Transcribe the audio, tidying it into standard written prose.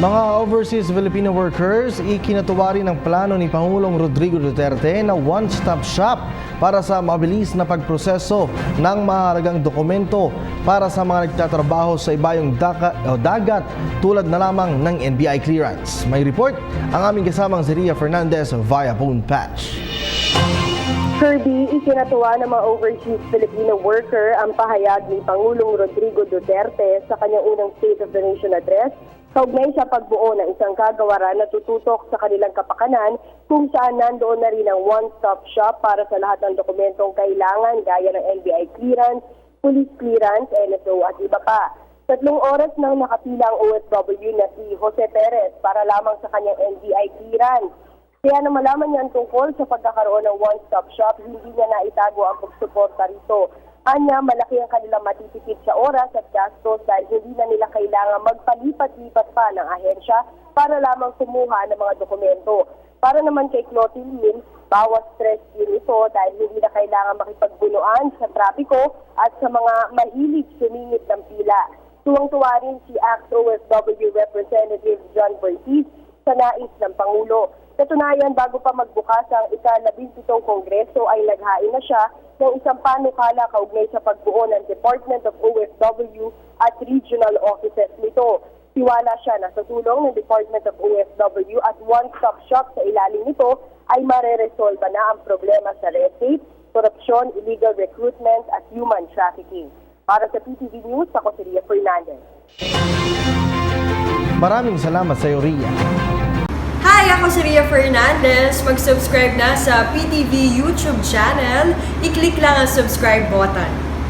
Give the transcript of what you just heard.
Mga overseas Filipino workers, ikinatuwari ng plano ni Pangulong Rodrigo Duterte na one-stop shop para sa mabilis na pagproseso ng mahalagang dokumento para sa mga nagtatrabaho sa ibayong dagat tulad na lamang ng NBI clearance. May report ang aming kasamang si Ria Fernandez via phone patch. Kirby, ikinatuwa ng mga overseas Filipino worker ang pahayag ni Pangulong Rodrigo Duterte sa kanyang unang State of the Nation address kaugnay sa pagbuo ng isang kagawaran na tututok sa kanilang kapakanan kung saan nandoon na rin ang one-stop shop para sa lahat ng dokumentong kailangan gaya ng NBI clearance, police clearance, NSO at iba pa. 3 oras nang nakapila ang OFW na si Jose Perez para lamang sa kanyang NBI clearance. Kaya na malaman niya ang tungkol sa pagkakaroon ng one-stop shop, hindi niya naitago ang pagsuporta rito. Anya, malaki ang kanilang matitipid sa oras at gastos dahil hindi na nila kailangan magpalipat-lipat pa ng ahensya para lamang kumuha ng mga dokumento. Para naman kay Clotilde, bawas stress din ito dahil hindi na kailangan makipagbunuan sa trapiko at sa mga mahilig sumingit ng pila. Tuwang-tuwa rin si ACT-OFW Representative John Bertiz sa nais ng Pangulo. Katunayan, bago pa magbukas ang ika-17 Kongreso ay naghain na siya ng isang panukala kaugnay sa pagbuo ng Department of OFW at regional offices nito. Tiwala siya na sa tulong ng Department of OFW at one-stop shop sa ilalim nito ay mareresolba na ang problema sa red tape, korupsyon, illegal recruitment at human trafficking. Para sa PTV News, ako si Ria Fernandez. Maraming salamat sa iyo, Ria. Hi! Ako si Ria Fernandez. Mag-subscribe na sa PTV YouTube channel. I-click lang ang subscribe button.